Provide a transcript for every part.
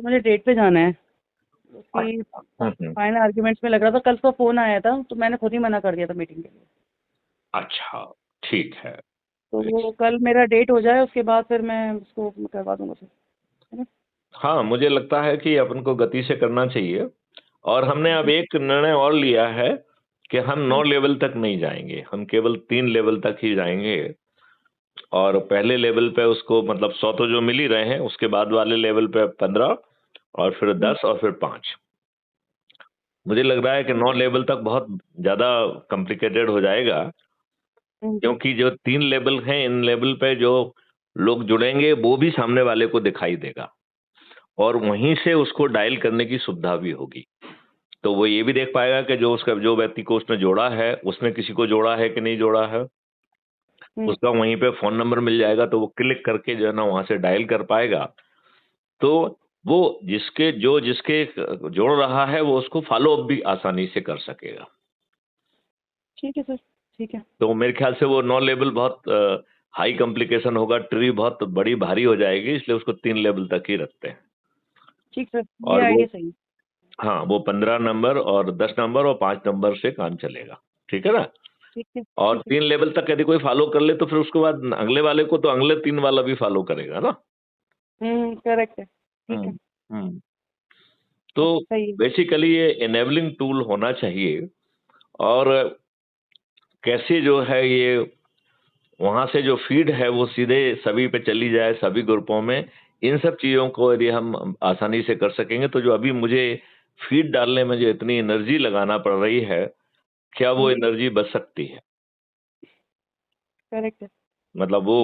मुझे डेट पे जाना है। उसकी अच्छा। फाइनल आर्ग्यूमेंट्स में लग रहा था। कल उसका फ़ोन आया था, तो मैंने खुद ही मना कर दिया था मीटिंग के लिए। अच्छा, ठीक है। तो वो कल मेरा डेट हो जाए, उसके बाद फिर मैं उसको करवा दूँगा फिर, है ना? हाँ, मुझे लगता है कि अपन को गति से करना चाहिए। और हमने अब जी। एक निर्णय और लिया है कि हम 9 हुँ, लेवल तक नहीं जाएँगे, हम केवल 3 लेवल तक ही जाएँगे। और पहले लेवल पे उसको मतलब 100 तो जो मिल ही रहे हैं, उसके बाद वाले लेवल पे 15 और फिर हुँ, 10 और फिर 5। मुझे लग रहा है कि ठीक 9 है। लेवल तक बहुत ज़्यादा कॉम्प्लिकेटेड हो जाएगा, हुँ, क्योंकि जो 3 लेवल हैं, इन लेवल पे जो लोग जुड़ेंगे, वो भी सामने वाले को दिखाई देगा और वहीं से उसको डायल करने की सुविधा भी होगी। तो वो ये भी देख पाएगा कि जो व्यक्ति को उसने जोड़ा है, उसने किसी को जोड़ा है कि नहीं जोड़ा है। हुँ, उसका वहीं पे फ़ोन नंबर मिल जाएगा, तो वो क्लिक करके जो है ना वहाँ से डायल कर पाएगा। तो वो जिसके जोड़ रहा है, वो उसको फ़ॉलो अप भी आसानी से कर सकेगा। ठीक है सर, ठीक है। तो मेरे ख्याल से वो 9 लेवल बहुत हाई कॉम्प्लिकेशन होगा, ट्री बहुत बड़ी भारी हो जाएगी, इसलिए उसको 3 लेवल तक ही रखते हैं। ठीक सर, ये और वो आइडिया सही है। हाँ, वो 15 नंबर और 10 नंबर और 5 नंबर से काम चलेगा। ठीक है ना? ठीक है, और ठीक है। 3 लेवल तक यदि कोई फ़ॉलो कर ले, तो फिर उसके बाद अगले वाले को तो अगले 3 वाला भी फ़ॉलो करेगा ना? करेक्ट है। ठीक हुँ, है, हुँ। तो सही है। बेसिकली ये इनेबलिंग टूल होना चाहिए। और कैसे जो है ये वहाँ से जो फ़ीड है वो सीधे सभी पे चली जाए, सभी ग्रुपों में। इन सब चीज़ों को यदि हम आसानी से कर सकेंगे, तो जो अभी मुझे फ़ीड डालने में जो इतनी एनर्जी लगाना पड़ रही है, क्या वो हुँ, एनर्जी बच सकती है? करेक्ट है। मतलब वो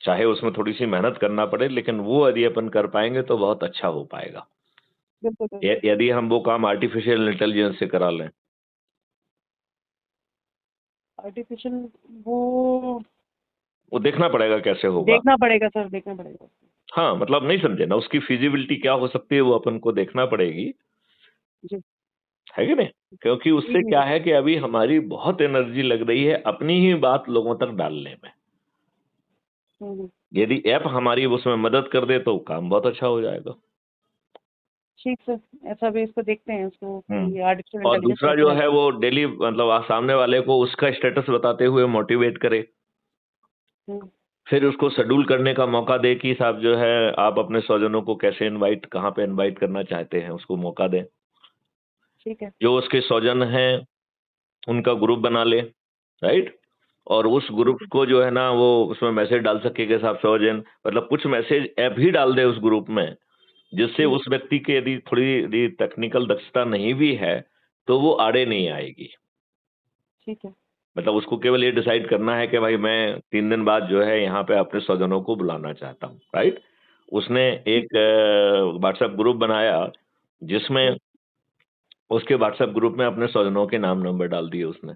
चाहे उसमें थोड़ी-सी मेहनत करना पड़े, लेकिन वो यदि अपन कर पाएँगे तो बहुत अच्छा हो पाएगा। बिल्कुल, बिल्कुल। यदि हम वो काम आर्टिफ़िशियल इंटेलिजेंस से करा लें। आर्टिफ़िशियल वो वो देखना पड़ेगा कैसे होगा। देखना पड़ेगा सर, देखना पड़ेगा। हाँ, मतलब नहीं समझे ना, उसकी फ़ीज़िबिलिटी क्या हो सकती है, वो अपन को देखना पड़ेगी, जी, है कि नहीं? क्योंकि जी, उससे जी, क्या जी। है कि अभी हमारी बहुत एनर्जी लग रही है अपनी ही बात लोगों तक डालने में। हुँ, हुँ। यदि ऐप हमारी उसमें मदद कर दे तो काम बहुत अच्छा हो जाएगा। ठीक सर, ऐसा भी इसको देखते हैं इसको हुँ। कि आर्टिफ़िशियल और इंटेलिजेंस दूसरा कैसे जो हेल्प है कर। वो डेली मतलब सामने वाले को उसका स्टेटस बताते हुए मोटिवेट करे। हुँ, फिर उसको शेड्यूल करने का मौका दें कि साहब जो है आप अपने स्वजनों को कैसे इनवाइट कहाँ पे इनवाइट करना चाहते हैं, उसको मौका दें। ठीक है। जो उसके स्वजन हैं, उनका ग्रुप बना लें, राइट? और उस ठीक ग्रुप है। को जो है ना वो उसमें मैसेज डाल सके कि साहब स्वजन मतलब कुछ मैसेज ऐप ही डाल दे उस ग्रुप में, जिससे हुँ, उस व्यक्ति के यदि थोड़ी यदि टेक्निकल दक्षता नहीं भी है, तो वो आड़े नहीं आएगी। ठीक। ठीक है। मतलब उसको केवल ये डिसाइड करना है कि भाई मैं 3 दिन बाद जो है यहाँ पे अपने स्वजनों को बुलाना चाहता हूँ, राइट? उसने ठीक एक है। व्हाट्सएप ग्रुप बनाया, जिसमें हुँ, उसके व्हाट्सएप ग्रुप में अपने स्वजनों के नाम नंबर डाल दिए उसने।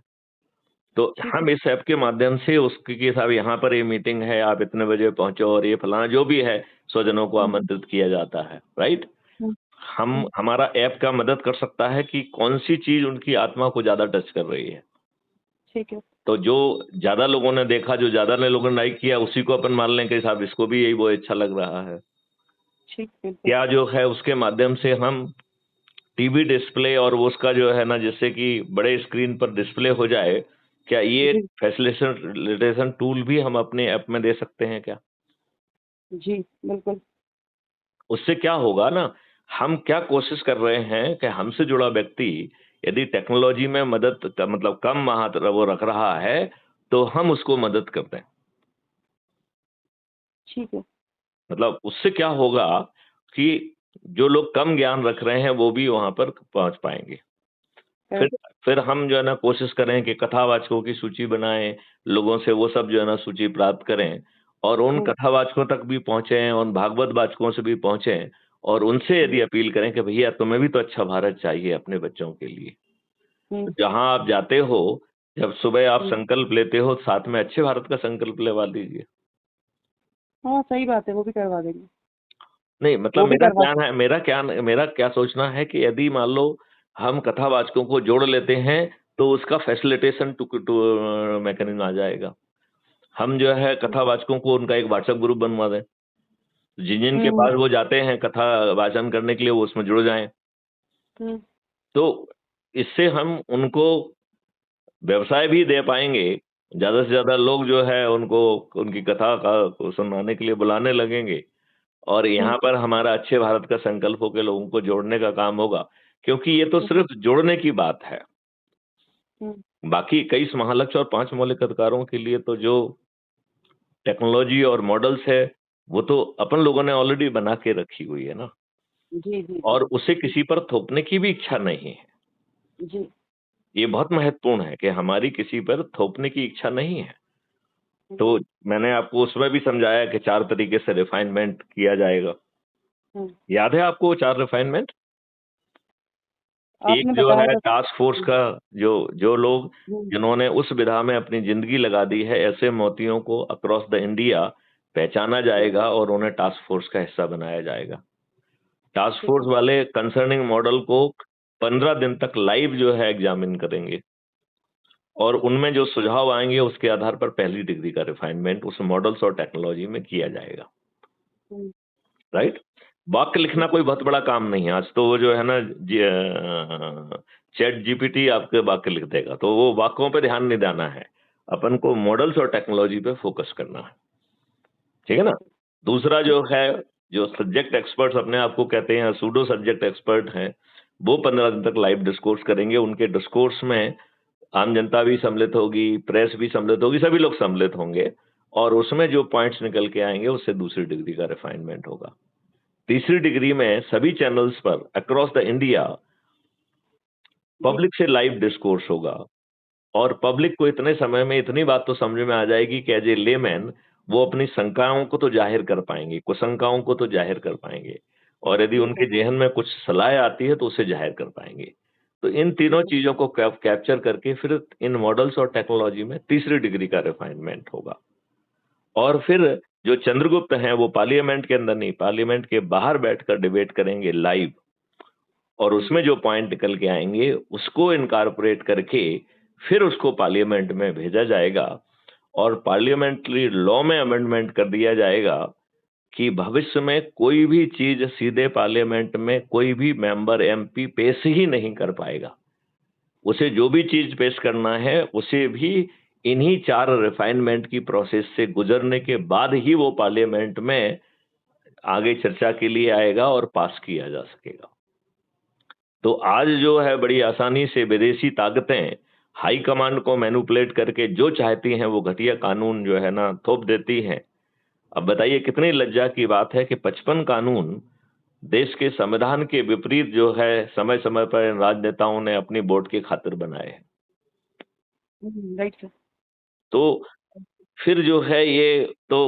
तो ठीक है। हम इस ऐप के माध्यम से उसकी कि साहब यहाँ पर ये मीटिंग है, आप इतने बजे पहुँचो और ये फलाना जो भी है, स्वजनों को हुँ, आमंत्रित किया जाता है, राइट? हुँ, हम हुँ, हमारा ऐप क्या मदद कर सकता है कि कौन-सी चीज़ उनकी आत्मा को ज़्यादा टच कर रही है। ठीक है। तो जो ज़्यादा लोगों ने देखा, जो ज़्यादा ने लोगों ने लाइक किया, उसी को अपन मान लें कि साहब इसको भी यही बहुत अच्छा लग रहा है। ठीक, बिल्कुल। क्या जो है उसके माध्यम से हम टीवी डिस्प्ले और वो उसका जो है ना जिससे कि बड़े स्क्रीन पर डिस्प्ले हो जाए, क्या ये जी, फैसिलिटेशन टूल भी हम अपने ऐप में दे सकते हैं क्या? जी, बिल्कुल। उससे क्या होगा ना, हम क्या कोशिश कर रहे हैं कि हमसे जुड़ा व्यक्ति यदि टेक्नोलॉजी में मदद क मतलब कम मात्रा वो रख रहा है, तो हम उसको मदद कर दें। ठीक है। मतलब उससे क्या होगा कि जो लोग कम ज्ञान रख रहे हैं, वो भी वहाँ पर पहुँच पाएँगे। फिर करेक्ट। फिर हम जो है ना कोशिश करें कि कथावाचकों की सूची बनाएँ, लोगों से वो सब जो है ना सूची प्राप्त करें और उन हुँ, कथावाचकों तक भी पहुँचे, उन भागवत वाचकों से भी पहुँचे और उनसे हुँ, यदि अपील करें कि भैया तुम्हें भी तो अच्छा भारत चाहिए अपने बच्चों के लिए। तो हुँ, जहाँ आप जाते हो, जब सुबह आप हुँ। संकल्प लेते हो, साथ में अच्छे भारत का संकल्प लेवा लीजिए। हाँ, सही बात है, वो भी करवा देंगे। नहीं, मतलब वो भी करवा सकते। मेरा क्या सोचना है कि यदि मान लो हम कथावाचकों को जोड़ लेते हैं, तो उसका फैसिलिटेशन टू मैकेनिज़्म आ जाएगा। हम जो है हुँ, कथावाचकों को उनका एक व्हाट्सएप ग्रुप बनवा दें, जिन जिन के पास वो जाते हैं कथा वाचन करने के लिए, वो उसमें जुड़ जाएं। तो इससे हम उनको व्यवसाय भी दे पाएंगे, ज्यादा से ज्यादा लोग जो है उनको उनकी कथा का को सुनाने के लिए बुलाने लगेंगे, और यहाँ पर हमारा अच्छे भारत का संकल्प होकर लोगों को जोड़ने का काम होगा। क्योंकि ये तो सिर्फ जोड़ने की बात है, बाकी 21 महालक्ष्य और 5 मौलिक अधिकारों के लिए तो जो टेक्नोलॉजी और मॉडल्स है वो तो अपन लोगों ने ऑलरेडी बना के रखी हुई है ना, जी जी और उसे किसी पर थोपने की भी इच्छा नहीं है। जी ये बहुत महत्वपूर्ण है कि हमारी किसी पर थोपने की इच्छा नहीं है। तो मैंने आपको उसमें भी समझाया कि 4 तरीके से रिफाइनमेंट किया जाएगा। याद है आपको 4 रिफाइनमेंट? एक आपने जो बताया है था। टास्क फोर्स का, जो जो लोग जिन्होंने उस विधा में अपनी जिंदगी लगा दी है, ऐसे मोतियों को अक्रॉस द इंडिया पहचाना जाएगा और उन्हें टास्क फोर्स का हिस्सा बनाया जाएगा। टास्क फोर्स वाले कंसर्निंग मॉडल को 15 दिन तक लाइव जो है एग्जामिन करेंगे, और उनमें जो सुझाव आएंगे उसके आधार पर पहली डिग्री का रिफाइनमेंट उस मॉडल्स और टेक्नोलॉजी में किया जाएगा। राइट? वाक्य लिखना कोई बहुत बड़ा काम नहीं है। आज तो वो जो है ना चैट जीपीटी आपके वाक्य लिख देगा, तो वो वाक्यों पे ध्यान नहीं देना है, अपन को मॉडल्स और टेक्नोलॉजी पे फोकस करना है। ठीक है ना? दूसरा जो है, जो सब्जेक्ट एक्सपर्ट्स अपने आप को कहते हैं, सूडो सब्जेक्ट एक्सपर्ट हैं, वो 15 दिन तक लाइव डिस्कोर्स करेंगे। उनके डिस्कोर्स में आम जनता भी सम्मिलित होगी, प्रेस भी सम्मिलित होगी, सभी लोग सम्मिलित होंगे, और उसमें जो पॉइंट्स निकल के आएंगे उससे दूसरी डिग्री का रिफाइनमेंट होगा। तीसरी डिग्री में सभी चैनल्स पर अक्रॉस द इंडिया पब्लिक से लाइव डिस्कोर्स होगा, और पब्लिक को इतने समय में इतनी बात तो समझ में आ जाएगी कि एज ए लेमैन वो अपनी शंकाओं को तो जाहिर कर पाएंगे, कुशंकाओं को तो जाहिर कर पाएंगे, और यदि उनके जेहन में कुछ सलाह आती है तो उसे जाहिर कर पाएंगे। तो इन तीनों चीजों को कैप्चर करके फिर इन मॉडल्स और टेक्नोलॉजी में तीसरी डिग्री का रिफाइनमेंट होगा। और फिर जो चंद्रगुप्त हैं वो पार्लियामेंट के अंदर नहीं, पार्लियामेंट के बाहर बैठकर डिबेट करेंगे लाइव, और उसमें जो पॉइंट निकल के आएंगे उसको इनकॉर्पोरेट करके फिर उसको पार्लियामेंट में भेजा जाएगा, और पार्लियामेंट्री लॉ में अमेंडमेंट कर दिया जाएगा कि भविष्य में कोई भी चीज सीधे पार्लियामेंट में कोई भी मेंबर एमपी पेश ही नहीं कर पाएगा। उसे जो भी चीज पेश करना है उसे भी इन्हीं 4 रिफाइनमेंट की प्रोसेस से गुजरने के बाद ही वो पार्लियामेंट में आगे चर्चा के लिए आएगा और पास किया जा सकेगा। तो आज जो है बड़ी आसानी से विदेशी ताकतें हाई कमांड को मैनिपुलेट करके जो चाहती हैं वो घटिया कानून जो है ना थोप देती हैं। अब बताइए कितनी लज्जा की बात है कि 55 कानून देश के संविधान के विपरीत जो है समय समय पर इन राजनेताओं ने अपनी वोट की खातिर बनाए हैं। Right sir. तो फिर जो है ये तो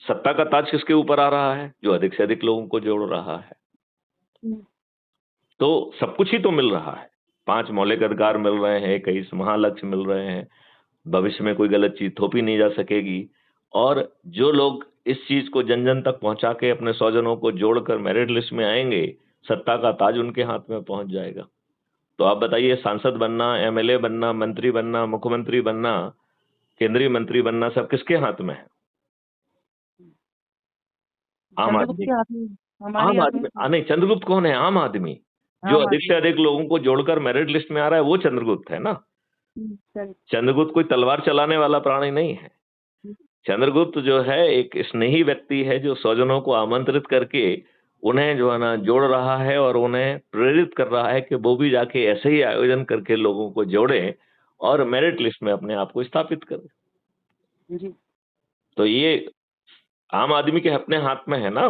सत्ता का ताज किसके ऊपर आ रहा है? जो अधिक से अधिक लोगों को जोड़ रहा है। तो सब कुछ ही तो मिल रहा है, 5 मौलिक अधिकार मिल रहे हैं, 21 महालक्ष्य मिल रहे हैं, भविष्य में कोई गलत चीज थोपी नहीं जा सकेगी, और जो लोग इस चीज को जन जन तक पहुंचा के अपने स्वजनों को जोड़कर मेरिट लिस्ट में आएंगे, सत्ता का ताज उनके हाथ में पहुंच जाएगा। तो आप बताइए, सांसद बनना, एमएलए बनना, मंत्री बनना, मुख्यमंत्री बनना, केंद्रीय मंत्री बनना, सब किसके हाथ में है? आम आदमी। आम आदमी नहीं, चंद्रगुप्त कौन है? आम आदमी। जो अधिक से अधिक लोगों को जोड़कर मेरिट लिस्ट में आ रहा है वो चंद्रगुप्त है ना। चंद्रगुप्त कोई तलवार चलाने वाला प्राणी नहीं है। चंद्रगुप्त जो है एक स्नेही व्यक्ति है जो स्वजनों को आमंत्रित करके उन्हें जो है ना जोड़ रहा है, और उन्हें प्रेरित कर रहा है कि वो भी जाके ऐसे ही आयोजन करके लोगों को जोड़े और मेरिट लिस्ट में अपने आप को स्थापित करें। तो ये आम आदमी के अपने हाथ में है ना।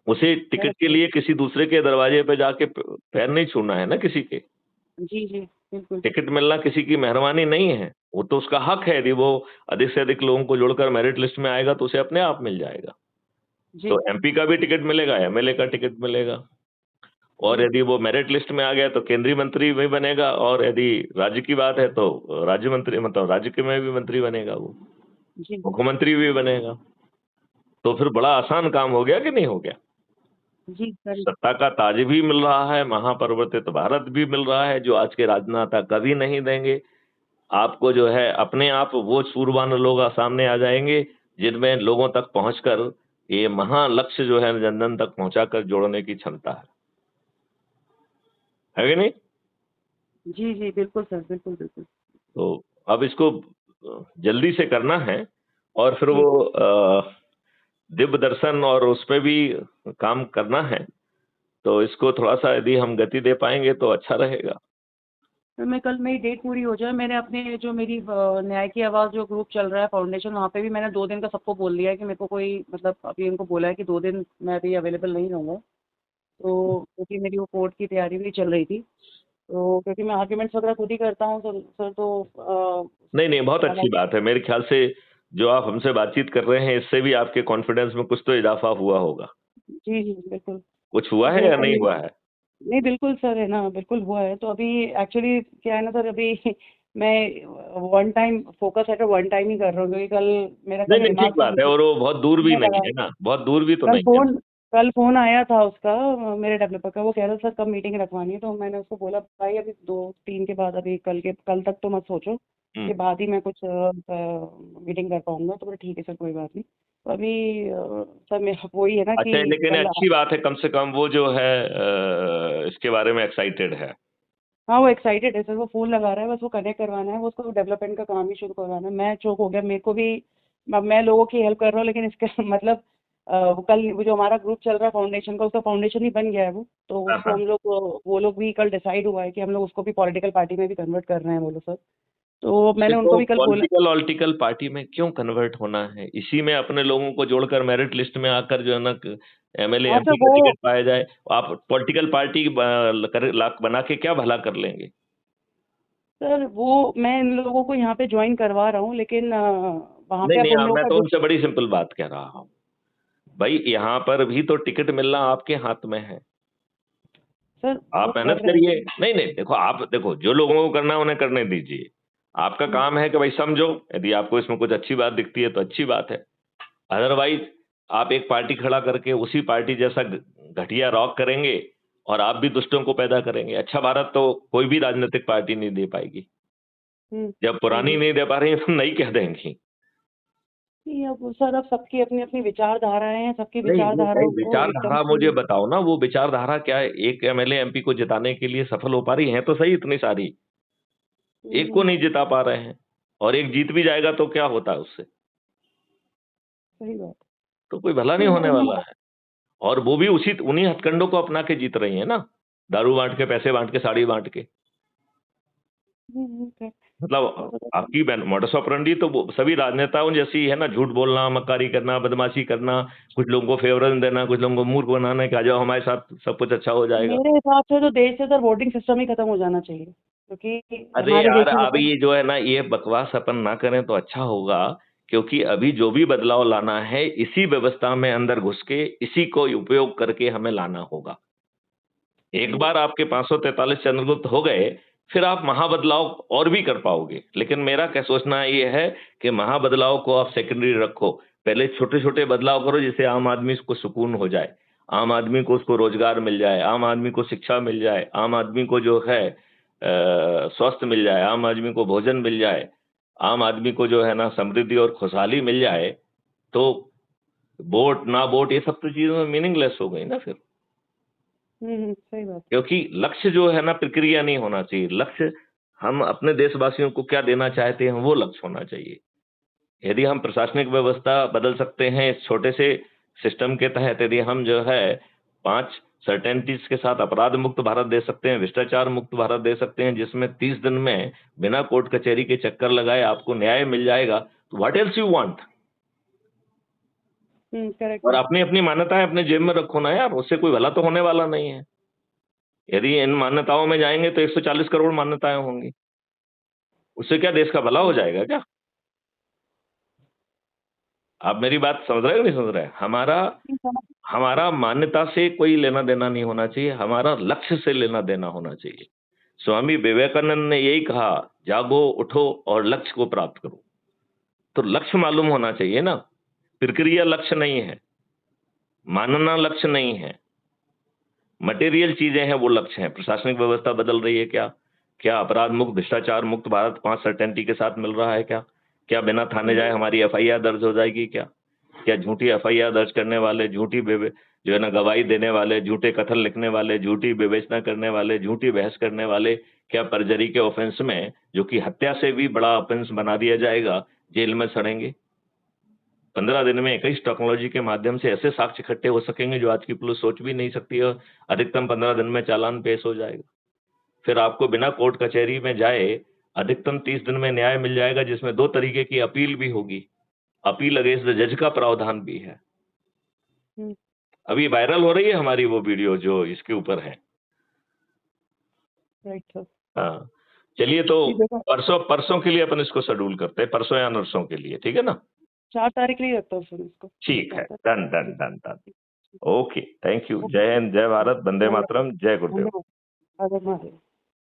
उसे टिकट के लिए किसी दूसरे के दरवाजे पे जाके पैर नहीं छूना है ना किसी के। जी जी बिल्कुल। टिकट मिलना किसी की मेहरबानी नहीं है, वो तो उसका हक है। यदि वो अधिक से अधिक लोगों को जोड़कर मेरिट लिस्ट में आएगा तो उसे अपने आप मिल जाएगा। तो एमपी का भी टिकट मिलेगा, एमएलए का टिकट मिलेगा, और यदि वो मेरिट लिस्ट में आ गया तो केंद्रीय मंत्री भी बनेगा, और यदि राज्य की बात है तो राज्य मंत्री, मतलब राज्य के में भी मंत्री बनेगा, वो मुख्यमंत्री भी बनेगा। तो फिर बड़ा आसान काम हो गया कि नहीं हो गया? जी सत्ता का ताज भी मिल रहा है, महापरिवर्तित भारत भी मिल रहा है, जो आज के राजनेता कभी नहीं देंगे आपको। जो है अपने आप वो सूरवान लोग सामने आ जाएंगे जिनमें लोगों तक पहुंचकर ये महा लक्ष्य जो है जन जन तक पहुंचाकर जोड़ने की क्षमता है कि नहीं? जी जी बिल्कुल सर, बिल्कुल बिल्कुल। तो अब इसको जल्दी से करना है, और फिर जी वो दिव्य दर्शन और उस पे भी काम करना है। तो इसको थोड़ा सा यदि हम गति दे पाएंगे तो अच्छा रहेगा। तो मैं कल मेरी डेट पूरी हो जाए, मैंने अपने जो मेरी न्याय की आवाज़ जो ग्रुप चल रहा है फाउंडेशन, वहाँ पे भी मैंने 2 दिन का सबको बोल दिया है कि मेरे को कोई मतलब अभी उनको बोला है कि 2 दिन मैं अभी अवेलेबल नहीं रहूँगा। तो क्योंकि मेरी वो कोर्ट की तैयारी भी चल रही थी, तो क्योंकि मैं आर्ग्यूमेंट्स वगैरह खुद ही करता हूँ सर तो नहीं नहीं, बहुत अच्छी हालांकि बात है। मेरे ख्याल से जो आप हमसे बातचीत कर रहे हैं, इससे भी आपके कॉन्फिडेंस में कुछ तो इजाफा हुआ होगा। जी जी बिल्कुल। कुछ हुआ है तो या कल नहीं हुआ है? नहीं बिल्कुल सर, है ना, बिल्कुल हुआ है। तो अभी एक्चुअली क्या है ना सर, अभी मैं वन टाइम फोकस है तो वन टाइम ही कर रहा हूँ, क्योंकि मेरा नहीं कल नहीं, दिमाग ठीक सब बात है, और वो बहुत दूर भी घूमने नहीं लगा। है ना, बहुत दूर भी तो कल नहीं है ना। फोन कल फोन आया था उसका, मेरे डेवलपर का। वो कह रहा था सर कब मीटिंग रखवानी है, तो मैंने उसको बोला भाई अभी 2-3 के बाद, अभी कल तक तो मत सोचो, हम्म। के बाद ही मैं कुछ मीटिंग कर पाऊंगा। तो बोला ठीक है सर, कोई बात नहीं। तो अभी सर मेरा वही है ना अच्छा, कि लेकिन कल। अच्छी बात है, कम से कम वो जो है इसके बारे में एक्साइटेड है। हाँ वो एक्साइटेड है सर, वो फोन लगा रहा है, बस वो कनेक्ट करवाना है, वो उसको डेवलपमेंट का काम ही शुरू करवाना है। मैं चौक हो गया, मेरे को भी। मैं लोगों की हेल्प कर रहा हूँ, लेकिन इसका मतलब वो कल वो जो हमारा ग्रुप चल रहा है फाउंडेशन का, उसका फाउंडेशन ही बन गया है वो। तो हाँ उसको हाँ। हम लोग वो लोग भी कल डिसाइड हुआ है कि हम लोग उसको भी पॉलिटिकल पार्टी में भी कन्वर्ट कर रहे हैं, बोलो सर। तो मैंने देखो, उनको भी कल बोला। पॉलिटिकल ऑल्टिकल पार्टी में क्यों कन्वर्ट होना है? इसी में अपने लोगों को जोड़कर मेरिट लिस्ट में आकर जो है ना, एमएलए हाँ एमपी सर का वो टिकट पाया जाए। आप पॉलिटिकल पार्टी बना के क्या भला कर लेंगे? सर वो मैं इन लोगों को यहाँ पे ज्वाइन करवा रहा हूँ, लेकिन वहाँ नहीं पे अब नहीं, उन लोगों मैं का तो जो। उनसे बड़ी सिंपल बात कह रहा हूँ। भाई, यहाँ पर भी तो टिकट मिलना आपके हाथ में है। सर वो आप कर मेहनत रहे करिए। हैं। नहीं नहीं, देखो, आप देखो, जो लोगों को करना है उन्हें करने दीजिए। आपका हम्म, काम है कि भाई समझो, यदि आपको इसमें कुछ अच्छी बात दिखती है तो अच्छी बात है। अदरवाइज आप एक पार्टी खड़ा करके उसी पार्टी जैसा घटिया रॉक करेंगे, और आप भी दुष्टों को पैदा करेंगे। अच्छा भारत तो कोई भी राजनीतिक पार्टी नहीं दे पाएगी। जब जी पुरानी जी। नहीं दे पा रही है तो नई कह देंगी। नहीं, अब सर अब सबकी अपनी अपनी विचारधाराएं हैं, सबकी नहीं, वो भाई विचारधाराओं को एकदम विचारधारा से। मुझे बताओ ना, वो विचारधारा क्या है? एक एमएलए एमपी को जिताने के लिए सफल हो पा रही है तो सही इतनी सारी, एक को हम्म, नहीं जिता पा रहे हैं। और एक जीत भी जाएगा तो क्या होता है उससे? सही बात। तो कोई भला नहीं नहीं होने वो वाला है। और वो भी उसी उन्हीं हथकंडों को अपना के जीत रही है ना। दारू बांट के, पैसे बांट के, साड़ी बांट के। correct। मतलब तो आपकी मोडस ऑपरेंडी तो वो सभी राजनेताओं जैसी है ना, झूठ बोलना, मक्कारी करना, बदमाशी करना, कुछ लोगों को फेवर देना, कुछ लोगों को मूर्ख बनाना कि आ जाओ हमारे साथ, सब कुछ अच्छा हो जाएगा। मेरे हिसाब से तो देश से सर वोटिंग सिस्टम ही खत्म हो जाना चाहिए, क्योंकि अरे हमारे यार, देश में अभी जो है ना, ये बकवास अपन ना करें तो अच्छा होगा। क्योंकि अभी जो भी बदलाव लाना है, इसी व्यवस्था में अंदर घुस के, इसी को उपयोग करके हमें लाना होगा। एक जी बार आपके 543 चंद्रगुप्त हो गए, फिर आप महाबदलाव और भी कर पाओगे। लेकिन मेरा क्या सोचना ये है कि महाबदलाव को आप सेकेंडरी रखो। पहले छोटे छोटे बदलाव करो, जिससे आम आदमी को सुकून हो जाए, आम आदमी को उसको रोजगार मिल जाए, आम आदमी को शिक्षा मिल जाए, आम आदमी को जो है स्वास्थ्य मिल जाए, आम आदमी को भोजन मिल जाए, आम आदमी को जो है ना समृद्धि और खुशहाली मिल जाए। तो वोट ना वोट ये सब तो चीजें मीनिंगलेस हो गई ना फिर। सही बात। क्योंकि लक्ष्य जो है ना, प्रक्रिया नहीं होना चाहिए। लक्ष्य, हम अपने देशवासियों को क्या देना चाहते हैं, वो लक्ष्य होना चाहिए। यदि हम प्रशासनिक व्यवस्था बदल सकते हैं इस छोटे से सिस्टम के तहत, यदि हम जो है 5 सर्टेनिटीज के साथ अपराध मुक्त भारत दे सकते हैं, भ्रष्टाचार मुक्त भारत दे सकते हैं, जिसमें 30 दिन में बिना कोर्ट कचहरी के चक्कर लगाए आपको न्याय मिल जाएगा, तो what else you want? Correct और है। अपनी अपनी मान्यताएं अपने जेब में रखो ना यार, उससे कोई भला तो होने वाला नहीं है। यदि इन मान्यताओं में जाएंगे तो 140 करोड़ मान्यताएं होंगी, उससे क्या देश का भला हो जाएगा क्या? आप मेरी बात समझ रहे हो नहीं समझ रहे? हमारा नहीं, समझ। हमारा मान्यता से कोई लेना देना नहीं होना चाहिए, हमारा लक्ष्य से लेना देना होना चाहिए। स्वामी विवेकानंद ने यही कहा, जागो, उठो और लक्ष्य को प्राप्त करो। तो लक्ष्य मालूम होना चाहिए ना। प्रक्रिया लक्ष्य नहीं है, मानना लक्ष्य नहीं है, मटेरियल चीजें हैं वो लक्ष्य हैं। प्रशासनिक व्यवस्था बदल रही है क्या? क्या अपराध मुक्त, भ्रष्टाचार मुक्त भारत 5 सर्टेनिटी के साथ मिल रहा है क्या? क्या बिना थाने जाए हमारी एफआईआर दर्ज हो जाएगी क्या? क्या झूठी एफआईआर दर्ज करने वाले, झूठी जो है ना गवाही देने वाले, झूठे कथन लिखने वाले, झूठी विवेचना करने वाले, झूठी बहस करने वाले, क्या परजरी के ऑफेंस में, जो कि हत्या से भी बड़ा ऑफेंस बना दिया जाएगा, जेल में सड़ेंगे? 15 दिन में 21 टेक्नोलॉजी के माध्यम से ऐसे साक्ष्य इकट्ठे हो सकेंगे जो आज की पुलिस सोच भी नहीं सकती है। अधिकतम 15 दिन में चालान पेश हो जाएगा। फिर आपको बिना कोर्ट कचहरी में जाए अधिकतम 30 दिन में न्याय मिल जाएगा, जिसमें 2 तरीके की अपील भी होगी। अपील अगेंस्ट द जज का प्रावधान भी है। अभी वायरल हो रही है हमारी वो वीडियो जो इसके ऊपर है। Right sir. हाँ, चलिए तो परसों के लिए अपन इसको शेड्यूल करते हैं, परसों या नरसों के लिए, ठीक है ना? 4 तारीख के लिए रखता हूँ सर इसको। ठीक है, done done done done. Okay, thank you. जय हिंद, जय भारत, वंदे मातरम, जय गुरुदेव। धन्यवाद।